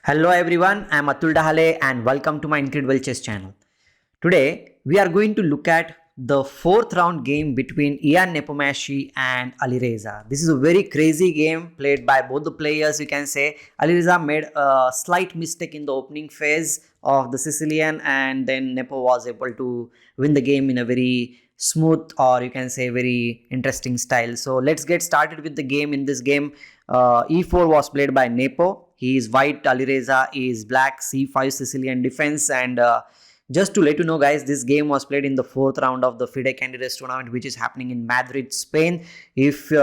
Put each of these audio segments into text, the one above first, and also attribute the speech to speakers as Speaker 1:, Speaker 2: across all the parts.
Speaker 1: Hello everyone, I am Atul Dahale and welcome to my Incredible Chess channel. Today we are going to look at the fourth round game between Ian Nepomniachtchi and Alireza. This is a very crazy game played by both the players, you can say. Alireza made a slight mistake in the opening phase of the Sicilian, and then Nepo was able to win the game in a very smooth, or you can say very interesting style. So let's get started with the game. In this game, e4 was played by Nepo. He is white, Alireza is black, c5 Sicilian defense. And just to let you know guys, this game was played in the fourth round of the FIDE Candidates tournament, which is happening in Madrid, Spain. If you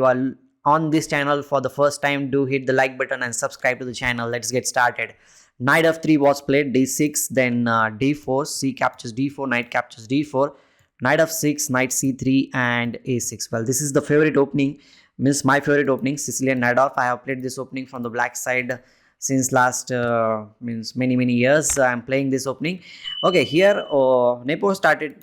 Speaker 1: are on this channel for the first time, do hit the like button and subscribe to the channel. Let's get started. Knight f3 was played, d6, then d4, c captures d4, knight captures d4, knight f6, knight c3 and a6. Well, this is the favorite opening, means my favorite opening, Sicilian Najdorf. I have played this opening from the black side since last means many years. I am playing this opening. Okay, here Nepo started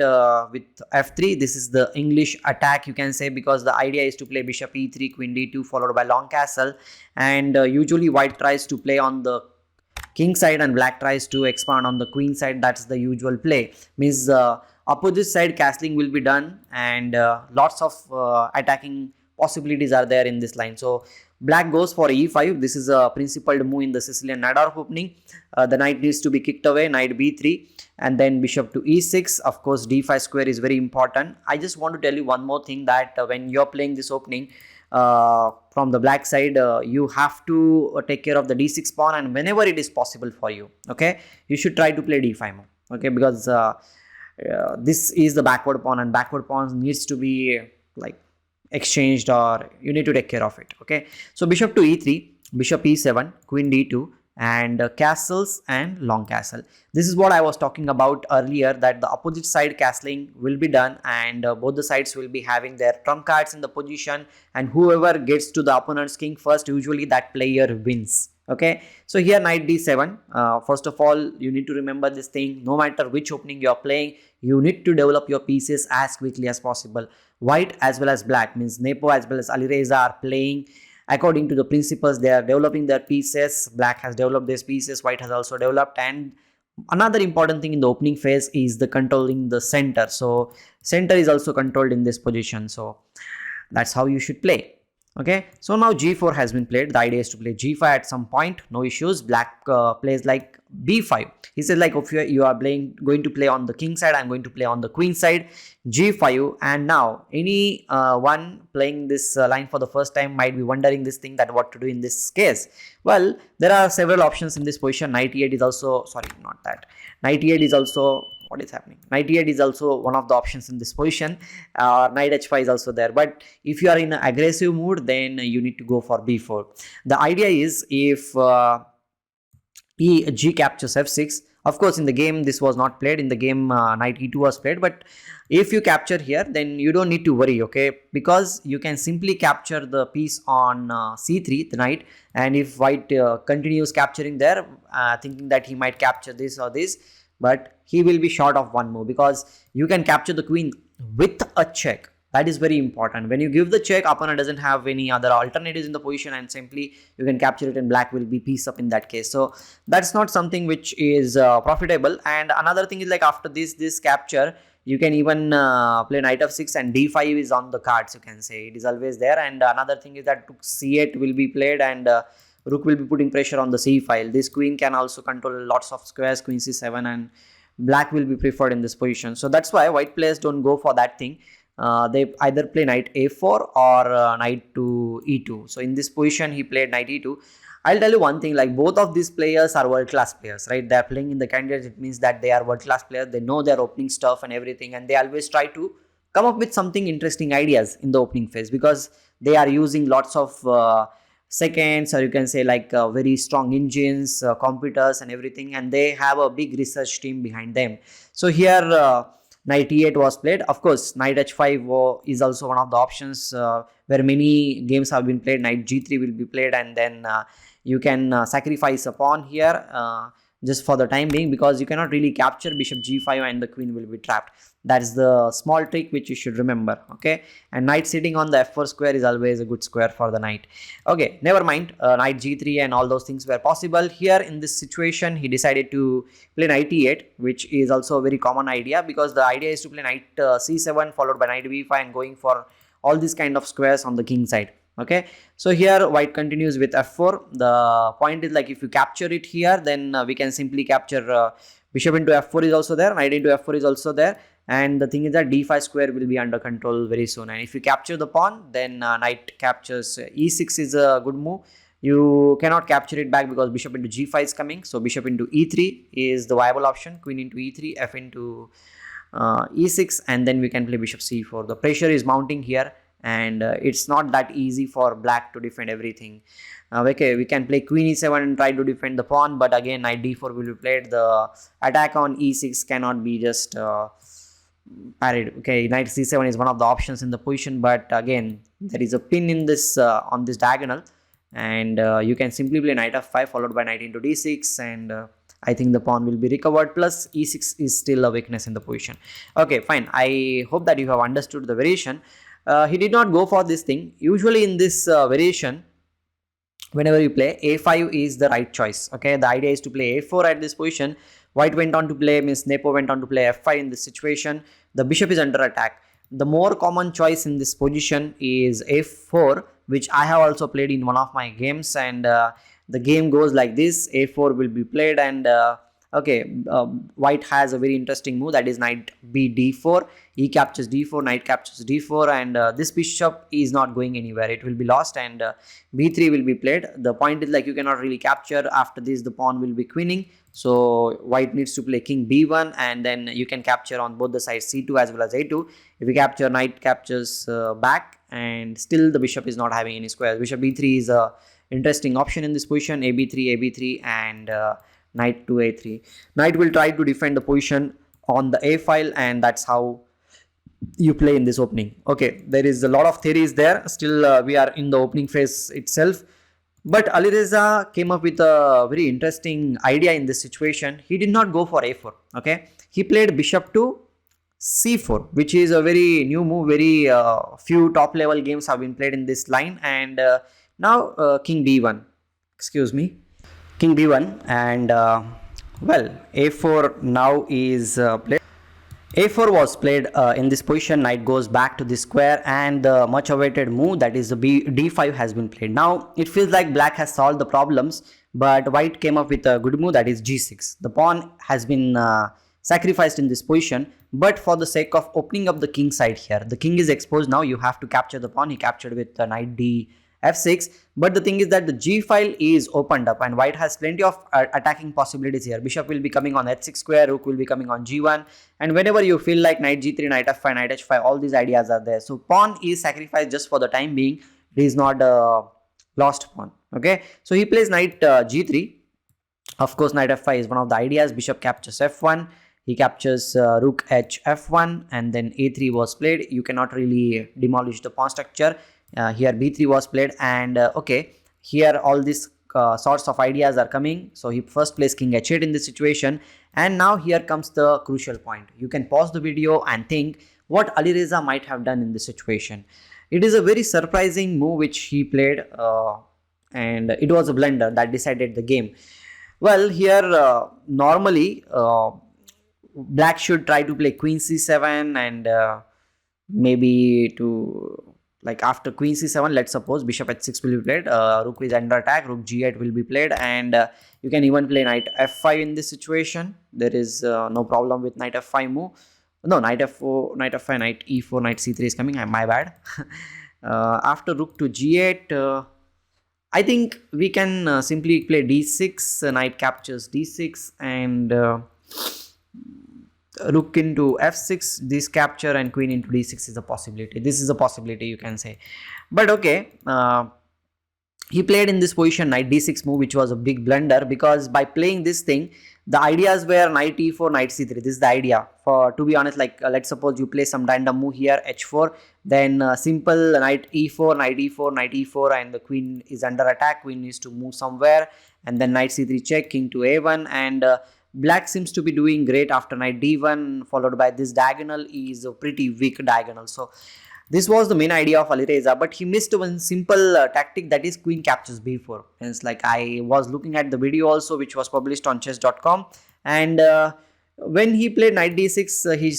Speaker 1: with f3. This is the English attack, you can say, because the idea is to play bishop e3, queen d2 followed by long castle, and usually white tries to play on the king side and black tries to expand on the queen side. That's the usual play, means opposite side castling will be done, and lots of attacking possibilities are there in this line. So black goes for e5. This is a principled move in the Sicilian Najdorf opening. The knight needs to be kicked away, knight b3, and then bishop to e6. Of course, d5 square is very important. I just want to tell you one more thing, that when you're playing this opening from the black side, you have to take care of the d6 pawn, and whenever it is possible for you, okay, you should try to play d5 move, okay, because this is the backward pawn, and backward pawn needs to be like exchanged, or you need to take care of it. Okay, so bishop to e3, bishop e7, queen d2, and castles and long castle. This is what I was talking about earlier, that the opposite side castling will be done, and both the sides will be having their trump cards in the position, and whoever gets to the opponent's king first, usually that player wins. Okay, so here knight d7. First of all, you need to remember this thing: no matter which opening you are playing, you need to develop your pieces as quickly as possible. White as well as black, means Nepo as well as Alireza, are playing according to the principles. They are developing their pieces. Black has developed these pieces, white has also developed. And another important thing in the opening phase is the controlling the center. So center is also controlled in this position. So that's how you should play. Okay, so now g4 has been played. The idea is to play g5 at some point, no issues. Black plays like b5. He said, like, if you are going to play on the king side, I'm going to play on the queen side, g5. And now any one playing this line for the first time might be wondering this thing, that what to do in this case. Well, there are several options in this position. Knight e8 is also, sorry, not that. Knight e8 is also, what is happening? Knight e8 is also one of the options in this position. Knight h5 is also there. But if you are in an aggressive mood, then you need to go for b4. The idea is, if g captures f6, of course in the game this was not played. In the game knight e2 was played, but if you capture here, then you don't need to worry, okay, because you can simply capture the piece on c3, the knight, and if white continues capturing there, thinking that he might capture this or this, but he will be short of one move, because you can capture the queen with a check. That is very important. When you give the check, opponent doesn't have any other alternatives in the position, and simply you can capture it, and black will be piece up in that case. So that's not something which is profitable. And another thing is, like, after this capture, you can even play knight f6, and d5 is on the cards, you can say. It is always there. And another thing is that rook c8 will be played, and rook will be putting pressure on the c file. This queen can also control lots of squares, queen c7, and black will be preferred in this position. So that's why white players don't go for that thing. They either play knight a4 or knight to e2. So in this position he played knight e2. I'll tell you one thing, like, both of these players are world-class players, right? They are playing in the candidates. It means that they are world-class players. They know their opening stuff and everything, and they always try to come up with something interesting ideas in the opening phase, because they are using lots of seconds, or you can say like very strong engines, computers and everything, and they have a big research team behind them. So here knight e8 was played. Of course, knight h5 is also one of the options where many games have been played. Knight g3 will be played, and then you can sacrifice a pawn here just for the time being, because you cannot really capture bishop g5 and the queen will be trapped. That's the small trick which you should remember. Okay, and knight sitting on the f4 square is always a good square for the knight. Okay, never mind, knight g3 and all those things were possible. Here in this situation he decided to play knight e8, which is also a very common idea, because the idea is to play knight c7 followed by knight b5 and going for all these kind of squares on the king side. Okay, so here white continues with f4. The point is, like, if you capture it here, then we can simply capture bishop into f4 is also there, knight into f4 is also there, and the thing is that d5 square will be under control very soon. And if you capture the pawn, then knight captures e6 is a good move. You cannot capture it back because bishop into g5 is coming, so bishop into e3 is the viable option. Queen into e3, f into e6, and then we can play bishop c4. The pressure is mounting here, and it's not that easy for black to defend everything. Okay, we can play queen e7 and try to defend the pawn, but again knight d4 will be played. The attack on e6 cannot be just parried. Okay, knight c7 is one of the options in the position, but again there is a pin in this on this diagonal, and you can simply play knight f5 followed by knight into d6, and I think the pawn will be recovered, plus e6 is still a weakness in the position. Okay, fine. I hope that you have understood the variation. He did not go for this thing. Usually in this variation, whenever you play, a5 is the right choice. Okay, the idea is to play a4 at this position. White went on to play, Nepo went on to play f5 in this situation. The bishop is under attack. The more common choice in this position is a4, which I have also played in one of my games, and the game goes like this. a4 will be played, and white has a very interesting move, that is knight b d4. He captures d4, knight captures d4, and this bishop is not going anywhere. It will be lost, and b3 will be played. The point is, like, you cannot really capture. After this the pawn will be queening, so white needs to play king b1, and then you can capture on both the sides, c2 as well as a2. If you capture, knight captures back, and still the bishop is not having any squares. Bishop b3 is a interesting option in this position. ab3, and knight to a3. Knight will try to defend the position on the a file, and that's how you play in this opening. Okay, there is a lot of theories there. Still we are in the opening phase itself, but Alireza came up with a very interesting idea in this situation. He did not go for a4. Okay, he played bishop to c4, which is a very new move. Very few top level games have been played in this line, and now king b1, excuse me, king b1, and a4 now is played. a4 was played in this position. Knight goes back to this square, and the much awaited move, that is the d5, has been played. Now it feels like black has solved the problems, but white came up with a good move, that is g6. The pawn has been sacrificed in this position, but for the sake of opening up the king side here, the king is exposed. Now you have to capture the pawn. He captured with knight d f6, but the thing is that the g file is opened up, and white has plenty of attacking possibilities here. Bishop will be coming on h6 square, rook will be coming on g1, and whenever you feel like knight g3, knight f5, knight h5, all these ideas are there. So pawn is sacrificed just for the time being. It is not a lost pawn. Okay, so he plays knight g3. Of course, knight f5 is one of the ideas. Bishop captures f1. He captures rook h f1, and then a3 was played. You cannot really demolish the pawn structure. Here b3 was played, and okay, here all these sorts of ideas are coming. So he first plays king h8 in this situation, and now here comes the crucial point. You can pause the video and think what Alireza might have done in this situation. It is a very surprising move which he played, and it was a blunder that decided the game. Well, here normally black should try to play queen c7, and maybe to, like, after queen c7, let's suppose bishop h6 will be played, rook is under attack, rook g8 will be played, and you can even play knight f5 in this situation. There is no problem with knight f5 move. No, knight f4, knight f5, knight e4, knight c3 is coming. My bad. After rook to g8, I think we can simply play d6, knight captures d6, and rook into f6, this capture, and queen into d6 is a possibility. This is a possibility, you can say. But okay, he played in this position knight d6 move, which was a big blunder, because by playing this thing, the ideas were knight e4, knight c3. This is the idea. For, to be honest, like, let's suppose you play some random move here, h4, then simple knight e4, knight e4, knight e4, and the queen is under attack. Queen needs to move somewhere, and then knight c3 check, king to a1, and black seems to be doing great after knight d1, followed by this diagonal is a pretty weak diagonal. So this was the main idea of Alireza, but he missed one simple tactic, that is queen captures b4. Hence, like, I was looking at the video also, which was published on chess.com, and when he played knight d6, he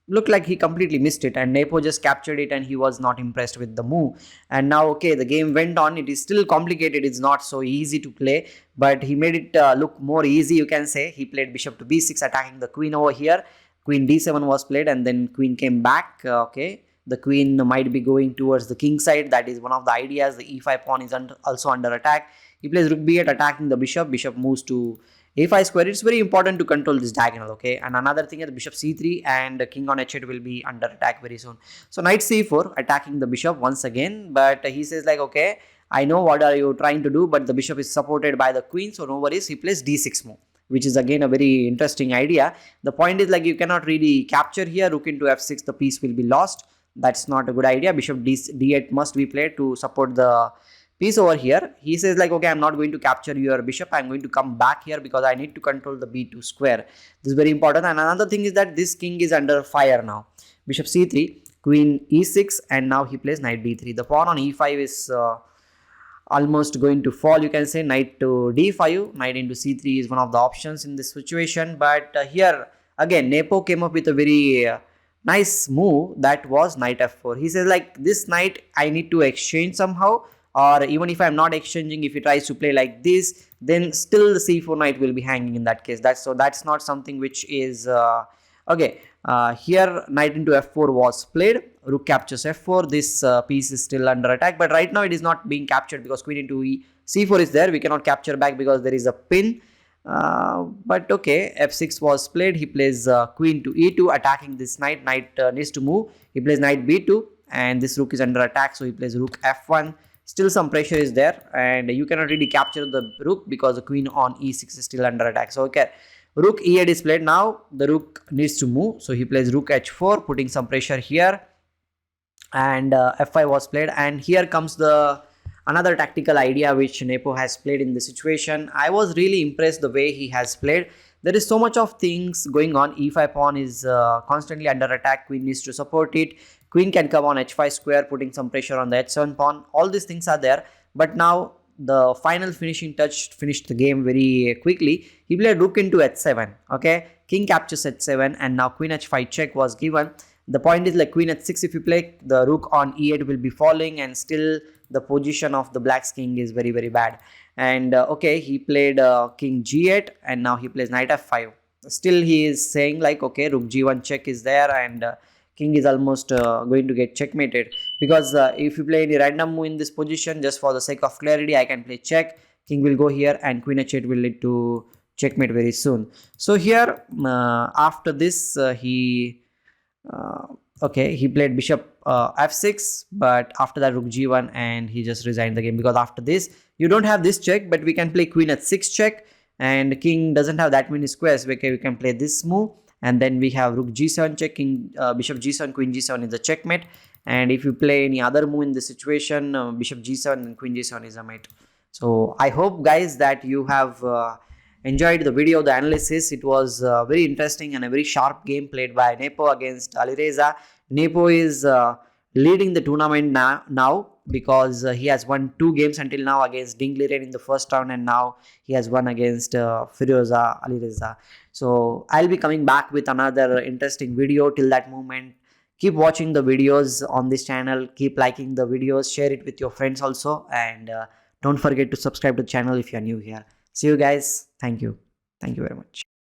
Speaker 1: looked like he completely missed it, and Nepo just captured it, and he was not impressed with the move. And now, okay, the game went on. It is still complicated. It's not so easy to play, but he made it look more easy, you can say. He played bishop to b6, attacking the queen over here. Queen d7 was played, and then queen came back. Okay, the queen might be going towards the king side. That is one of the ideas. The e5 pawn is also under attack. He plays rook b8, attacking the bishop. Bishop moves to a5 square. It's very important to control this diagonal. Okay, and another thing is bishop c3, and king on h8 will be under attack very soon. So knight c4, attacking the bishop once again, but he says like, okay, I know what are you trying to do, but the bishop is supported by the queen, so no worries. He plays d6 move, which is again a very interesting idea. The point is, like, you cannot really capture here. Rook into f6, the piece will be lost. That's not a good idea. Bishop d8 must be played to support the piece over here. He says like, okay, I'm not going to capture your bishop. I'm going to come back here because I need to control the b2 square. This is very important. And another thing is that this king is under fire now. Bishop c3, queen e6, and now he plays knight d3. The pawn on e5 is almost going to fall, you can say. Knight to d5, knight into c3 is one of the options in this situation. But here again, Nepo came up with a very nice move, that was knight f4. He says like, this knight I need to exchange somehow, or even if I'm not exchanging, if he tries to play like this, then still the c4 knight will be hanging in that case. That's not something which is okay. Here knight into f4 was played, rook captures f4. This piece is still under attack, but right now it is not being captured because queen into c4 is there. We cannot capture back because there is a pin. But okay, f6 was played. He plays queen to e2, attacking this knight. Knight needs to move. He plays knight b2, and this rook is under attack, so he plays rook f1. Still some pressure is there, and you cannot really capture the rook because the queen on e6 is still under attack. So okay, rook e8 is played. Now the rook needs to move, so he plays rook h4, putting some pressure here, and f5 was played. And here comes the another tactical idea which Nepo has played in the situation. I was really impressed the way he has played. There is so much of things going on. e5 pawn is constantly under attack. Queen needs to support it. Queen can come on h5 square, putting some pressure on the h7 pawn. All these things are there. But now the final finishing touch finished the game very quickly. He played rook into h7. Okay, king captures h7, and now queen h5 check was given. The point is like queen h6, if you play, the rook on e8 will be falling, and still the position of the black's king is very, very bad. And okay, he played king g8, and now he plays knight f5. Still he is saying like, okay, rook g1 check is there, and king is almost going to get checkmated, because if you play any random move in this position, just for the sake of clarity, I can play check, king will go here, and queen h8 will lead to checkmate very soon. So here after this okay, he played bishop f6, but after that rook g1, and he just resigned the game, because after this you don't have this check, but we can play queen h6 check, and king doesn't have that many squares. Okay, we can play this move, and then we have rook g7 check, king bishop g7, queen g7 is a checkmate. And if you play any other move in this situation, bishop g7 and queen g7 is a mate. So I hope guys that you have enjoyed the video, the analysis. It was very interesting and a very sharp game played by Nepo against Alireza. Nepo is leading the tournament now because he has won 2 games until now against Dingliren in the first round, and now he has won against Firoujza, Alireza. So I'll be coming back with another interesting video. Till that moment, keep watching the videos on this channel, keep liking the videos, share it with your friends also, and don't forget to subscribe to the channel if you're new here. See you guys. Thank you very much.